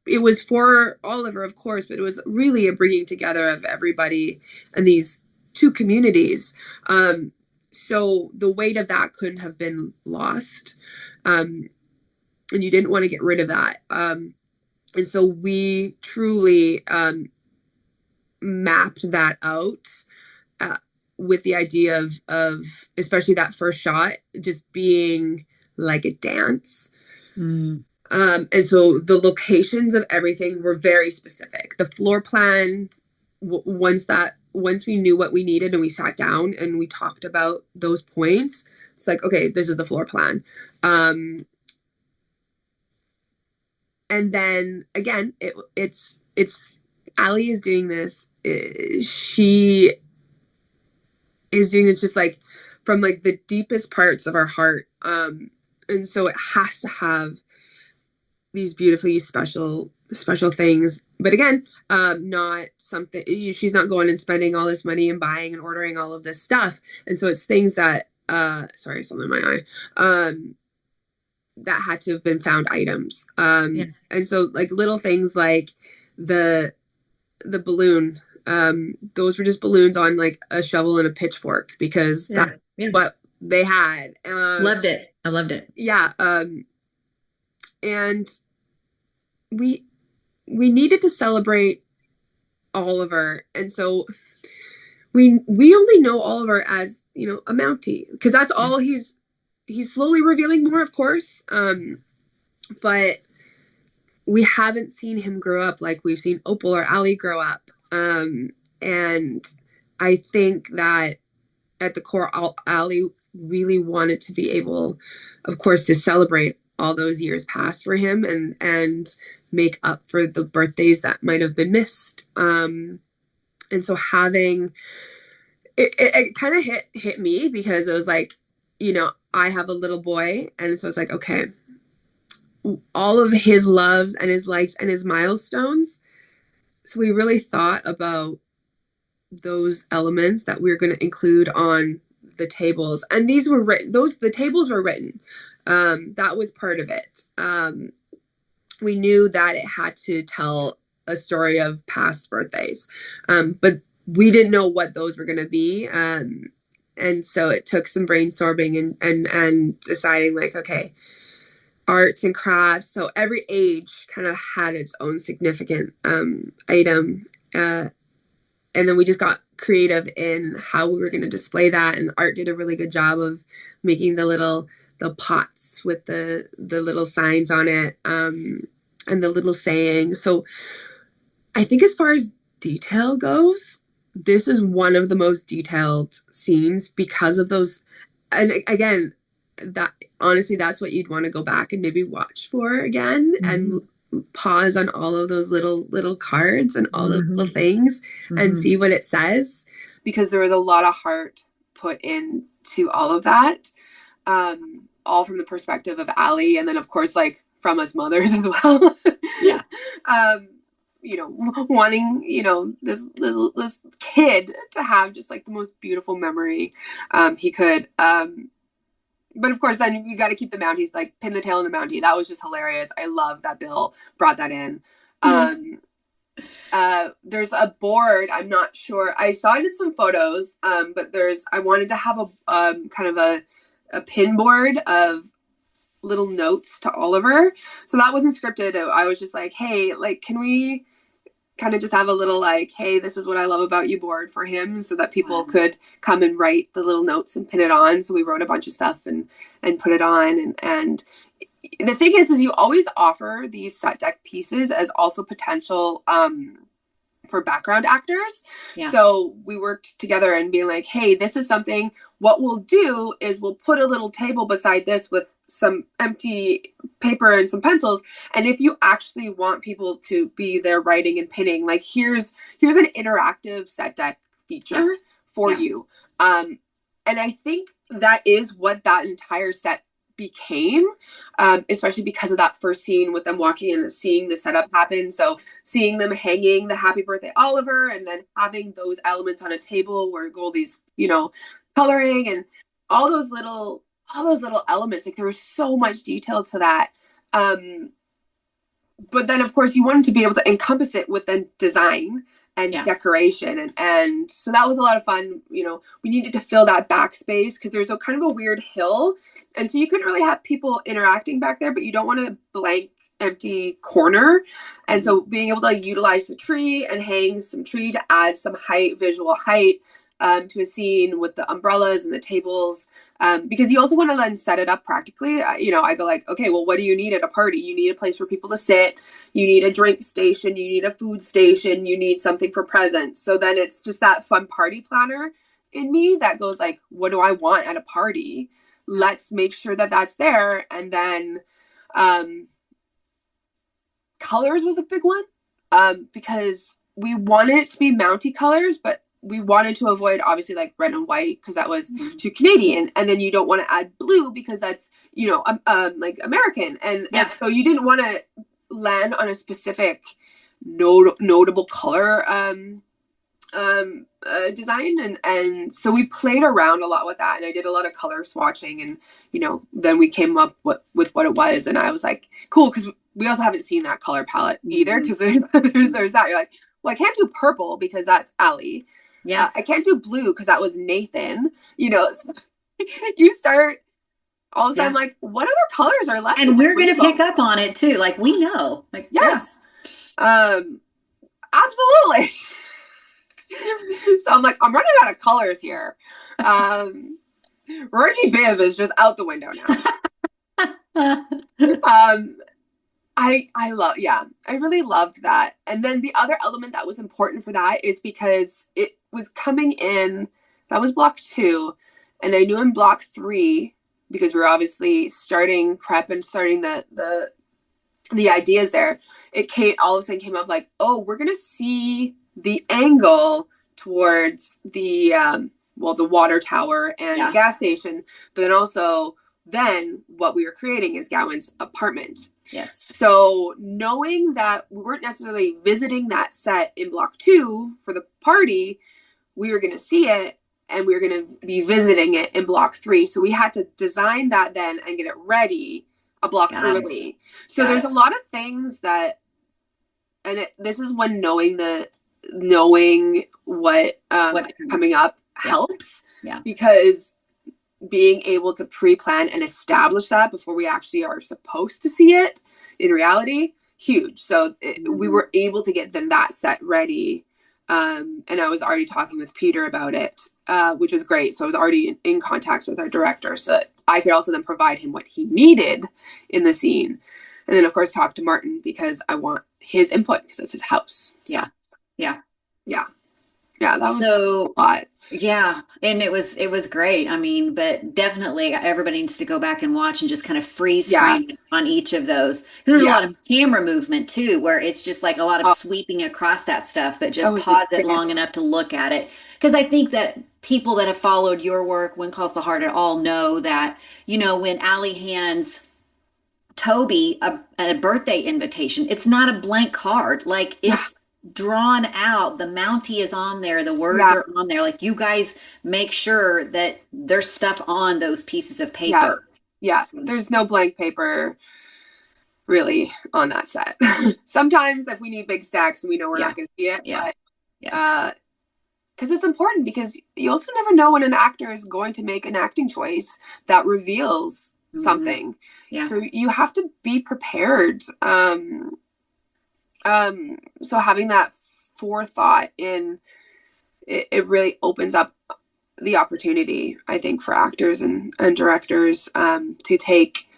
it was for Oliver, of course, but it was really a bringing together of everybody in these 2 communities. So the weight of that couldn't have been lost. And you didn't want to get rid of that. And so we truly mapped that out with the idea of especially that first shot just being like a dance. And so the locations of everything were very specific. The floor plan, once that once we knew what we needed and we sat down and we talked about those points, it's like, okay, this is the floor plan. And then again, it's Allie is doing this. She is doing this just like from like the deepest parts of our heart. And so it has to have these beautifully special things. But again, not something she's not going and spending all this money and buying and ordering all of this stuff. And so it's things that sorry, something in my eye. That had to have been found items. And so like little things like the balloon. Those were just balloons on like a shovel and a pitchfork because that's what they had. Loved it. I loved it. Yeah. And we needed to celebrate Oliver, and so we only know Oliver as, you know, a Mountie because that's all he's slowly revealing more, of course. But we haven't seen him grow up like we've seen Opal or Allie grow up. And I think that at the core, Allie really wanted to be able, of course, to celebrate all those years past for him and make up for the birthdays that might have been missed. And so having it kind of hit me because it was like, you know, I have a little boy, and so it's like, okay, all of his loves and his likes and his milestones. So we really thought about those elements that we were going to include on the tables, and these were written. The tables were written. That was part of it. We knew that it had to tell a story of past birthdays, but we didn't know what those were going to be. And so it took some brainstorming and deciding like, okay, arts and crafts. So every age kind of had its own significant item. And then we just got creative in how we were going to display that. And Art did a really good job of making the pots with the little signs on it, and the little sayings. So I think as far as detail goes, this is one of the most detailed scenes because of those. And again, that honestly, that's what you'd want to go back and maybe watch for again and pause on all of those little cards and all those little things and see what it says, because there was a lot of heart put into all of that, all from the perspective of Allie, and then of course like from us mothers as well. Yeah. You know, wanting, you know, this kid to have just like the most beautiful memory he could. But of course, then you got to keep the Mounties, like pin the tail on the Mountie. That was just hilarious. I love that Bill brought that in. There's a board. I'm not sure. I saw it in some photos, but I wanted to have a kind of a pin board of little notes to Oliver. So that wasn't scripted. I was just like, hey, like, can we kind of just have a little like, hey, this is what I love about you board for him, so that people could come and write the little notes and pin it on. So we wrote a bunch of stuff and put it on. And the thing is you always offer these set deck pieces as also potential for background actors. Yeah. So we worked together and being like, hey, this is something, what we'll do is we'll put a little table beside this with some empty paper and some pencils. And if you actually want people to be there writing and pinning, like here's an interactive set deck feature for you. And I think that is what that entire set became, especially because of that first scene with them walking in and seeing the setup happen. So seeing them hanging the happy birthday Oliver, and then having those elements on a table where Goldie's, you know, coloring, and all those little elements, like there was so much detail to that. But then of course you wanted to be able to encompass it with the design and decoration. And so that was a lot of fun. You know, we needed to fill that backspace because there's a kind of a weird hill. And so you couldn't really have people interacting back there, but you don't want a blank, empty corner. And so being able to like, utilize the tree and hang some tree to add some visual height to a scene with the umbrellas and the tables Because you also want to then set it up practically. I go like, okay, well, what do you need at a party? You need a place for people to sit. You need a drink station. You need a food station. You need something for presents. So then it's just that fun party planner in me that goes like, what do I want at a party? Let's make sure that that's there. And then colors was a big one, because we wanted it to be Mountie colors, but we wanted to avoid obviously like red and white because that was too Canadian, and then you don't want to add blue because that's like American, and so you didn't want to land on a specific notable color design, and so we played around a lot with that, and I did a lot of color swatching, and then we came up with what it was, and I was like, cool, because we also haven't seen that color palette either, because there's that. You're like, well, I can't do purple because that's Allie. Yeah, I can't do blue because that was Nathan. You start all of a sudden like, what other colors are left? And we're going to pick up on it too. Like, we know. Like, yes, absolutely. So I'm like, I'm running out of colors here. Rory Biv is just out the window now. I really loved that. And then the other element that was important for that is because it was coming in, that was block 2, and I knew in block 3, because we were obviously starting prep and starting the ideas there, all of a sudden came up like, oh, we're gonna see the angle towards the water tower and the gas station, but then also what we were creating is Gowan's apartment. Yes. So knowing that we weren't necessarily visiting that set in block 2 for the party, we were going to see it and we were going to be visiting it in block 3. So we had to design that then and get it ready a block early. So there's a lot of things that, and this is when knowing what what's coming up helps. Yeah. Because being able to pre-plan and establish that before we actually are supposed to see it in reality, huge. So we were able to get then that set ready. And I was already talking with Peter about it, which was great. So I was already in contact with our director so that I could also then provide him what he needed in the scene. And then of course talk to Martin because I want his input because it's his house. So, yeah. That was a lot. Yeah. And it was great. I mean, but definitely everybody needs to go back and watch and just kind of freeze frame on each of those. There's a lot of camera movement too, where it's just like a lot of sweeping across that stuff, but just pause it long enough to look at it. Because I think that people that have followed your work, When Calls the Heart, all know that, when Allie hands Toby a birthday invitation, it's not a blank card. Like it's drawn out, the Mountie is on there, the words are on there, like you guys make sure that there's stuff on those pieces of paper. So there's no blank paper really on that set. Sometimes if we need big stacks and we know we're not going to see it, but because it's important, because you also never know when an actor is going to make an acting choice that reveals something. So you have to be prepared. So having that forethought it really opens up the opportunity, I think, for actors and directors to take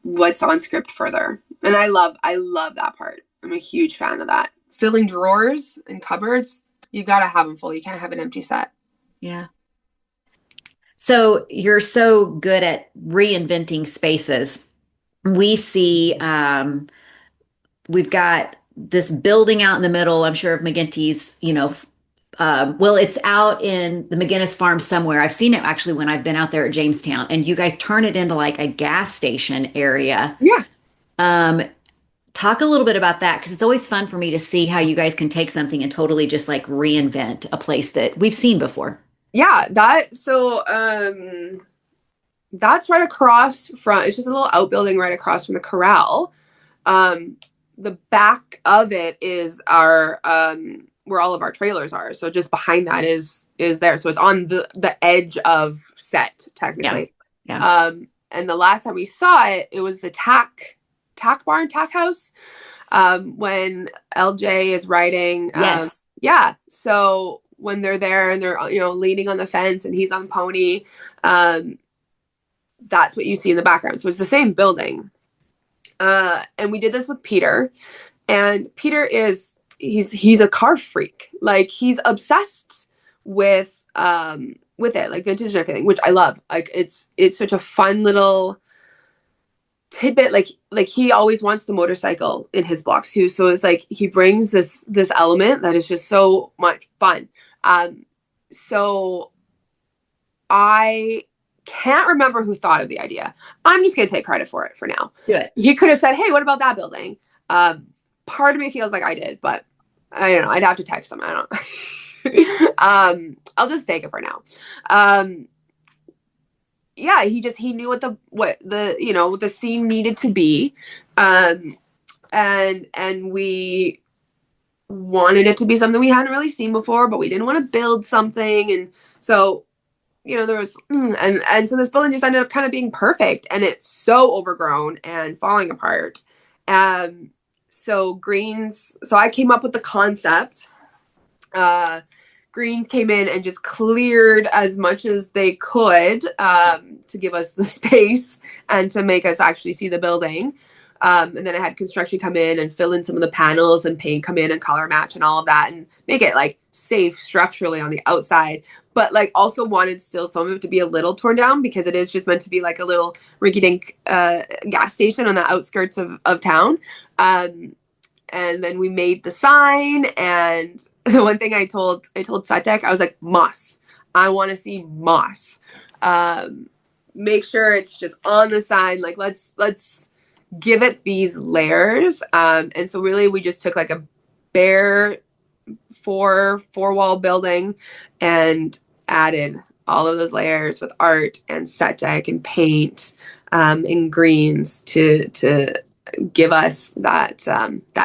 what's on script further. And I love that part. I'm a huge fan of that. Filling drawers and cupboards, you got to have them full. You can't have an empty set. Yeah. So you're so good at reinventing spaces. We see we've got this building out in the middle, I'm sure, of McGinty's, it's out in the McGinnis farm somewhere. I've seen it actually when I've been out there at Jamestown, and you guys turn it into like a gas station area. Yeah. Talk a little bit about that, because it's always fun for me to see how you guys can take something and totally just like reinvent a place that we've seen before. Yeah, that's right across from, it's just a little outbuilding right across from the corral. The back of it is our where all of our trailers are. So just behind that is there. So it's on the edge of set, technically. Yeah. And the last time we saw it, it was the tack house. When LJ is riding. Yes. So when they're there and they're leaning on the fence and he's on the pony, that's what you see in the background. So it's the same building. And we did this with Peter, and Peter is he's a car freak. Like he's obsessed with it, like vintage and everything, which I love. Like it's such a fun little tidbit. Like he always wants the motorcycle in his blocks too. So it's like he brings this element that is just so much fun. So I can't remember who thought of the idea. I'm just gonna take credit for it for now. Good. He could have said, "Hey, what about that building?" Part of me feels like I did, but I don't know. I'd have to text him. I don't. I'll just take it for now. Yeah, he knew what the scene needed to be, and we wanted it to be something we hadn't really seen before, but we didn't want to build something, and so there was and so this building just ended up kind of being perfect, and it's so overgrown and falling apart. So I came up with the concept. Greens came in and just cleared as much as they could to give us the space and to make us actually see the building. And then I had construction come in and fill in some of the panels, and paint come in and color match and all of that, and make it like safe structurally on the outside, but like also wanted still some of it to be a little torn down, because it is just meant to be like a little rinky-dink gas station on the outskirts of town. And then we made the sign, and the one thing I told Satek, I was like, moss. I want to see moss. Make sure it's just on the sign. Like let's give it these layers. And so really we just took like a bare four wall building and added all of those layers with art and set deck and paint and greens to give us that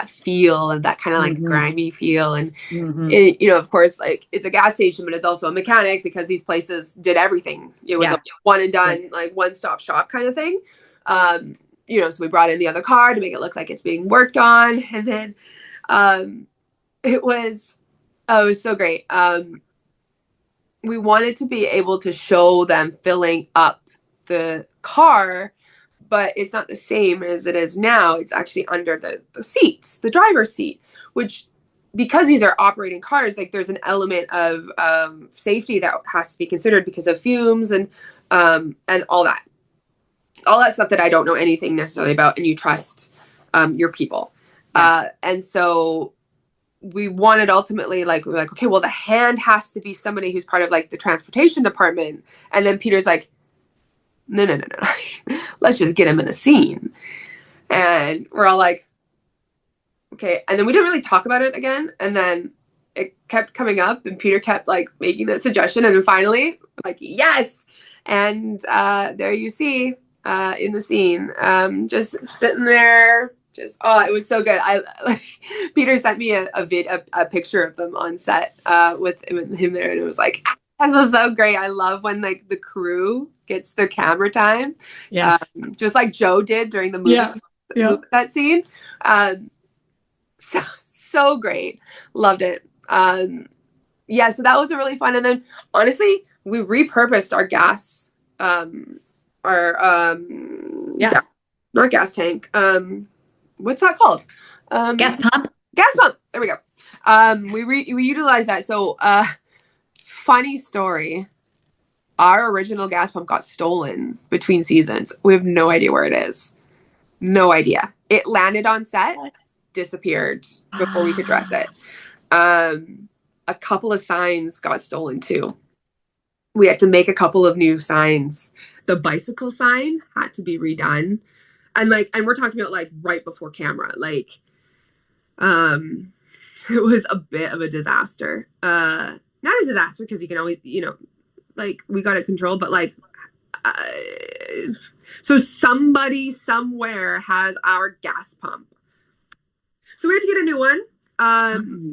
feel, and that kind of like grimy feel. And it, of course, like it's a gas station, but it's also a mechanic, because these places did everything. It was a one and done, like one stop shop kind of thing. So we brought in the other car to make it look like it's being worked on, and then it was so great. We wanted to be able to show them filling up the car, but it's not the same as it is now. It's actually under the seats, the driver's seat, which, because these are operating cars, like there's an element of safety that has to be considered because of fumes and all that stuff that I don't know anything necessarily about, and you trust your people. And so we wanted ultimately, like, we're like, okay, well, the hand has to be somebody who's part of like the transportation department. And then Peter's like, no. Let's just get him in the scene. And we're all like, okay. And then we didn't really talk about it again. And then it kept coming up, and Peter kept like making that suggestion. And then finally, like, yes. And there you see in the scene, just sitting there. It was so good. Peter sent me a picture of them on set with him there, and it was like, this is so great. I love when like the crew gets their camera time, just like Joe did during the movie, that scene. So great, loved it. So that was a really fun. And then honestly, we repurposed our gas, not gas tank. What's that called? Gas pump. There we go. We utilized that. So, funny story. Our original gas pump got stolen between seasons. We have no idea where it is. No idea. It landed on set, disappeared before we could dress it. A couple of signs got stolen too. We had to make a couple of new signs. The bicycle sign had to be redone. And we're talking about like right before camera. Like, it was a bit of a disaster. Not a disaster, because you can always, like, we got it controlled, but like, so somebody somewhere has our gas pump. So we had to get a new one. And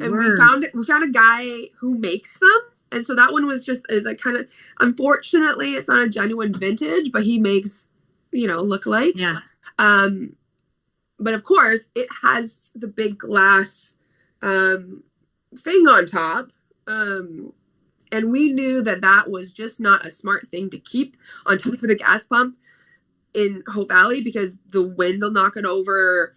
we found a guy who makes them. And so that one is like kind of, unfortunately, it's not a genuine vintage, but he makes, lookalikes. Yeah. But of course, it has the big glass thing on top. And we knew that was just not a smart thing to keep on top of the gas pump. in Hope Valley because the wind will knock it over.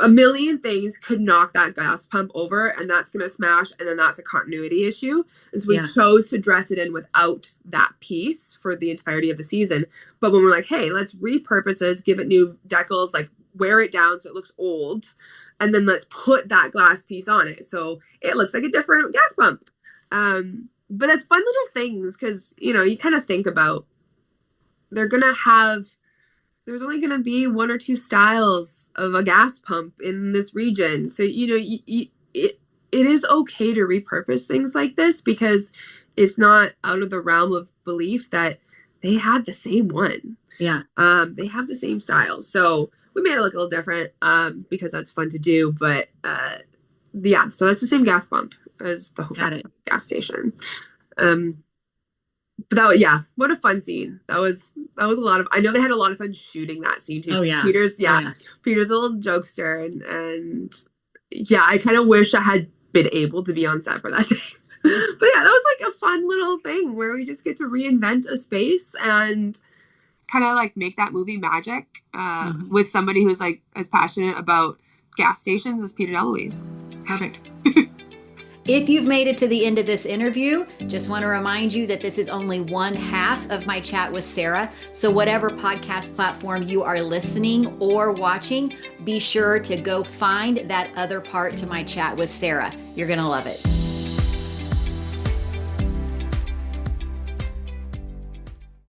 A million things could knock that gas pump over, and that's going to smash, and then that's a continuity issue. And so we chose to dress it in without that piece for the entirety of the season. But when we're like, hey, let's repurpose this, give it new decals, like wear it down so it looks old, and then let's put that glass piece on it so it looks like a different gas pump. But it's fun little things because, you know, you kind of think about there's only going to be one or two styles of a gas pump in this region. So, you know, it is okay to repurpose things like this because it's not out of the realm of belief that they had the same one. Yeah. They have the same style. So we made it look a little different because that's fun to do. But yeah, so that's the same gas pump as the whole gas station. But that, yeah, what a fun scene. That was a lot of, I know they had a lot of fun shooting that scene too. Oh yeah. Peter's a little jokester and yeah, I kind of wish I had been able to be on set for that day. But yeah, that was like a fun little thing where we just get to reinvent a space and kind of like make that movie magic with somebody who's like as passionate about gas stations as Peter DeLuise. Perfect. If you've made it to the end of this interview, just want to remind you that this is only one half of my chat with Sarah. So whatever podcast platform you are listening or watching, be sure to go find that other part to my chat with Sarah. You're going to love it.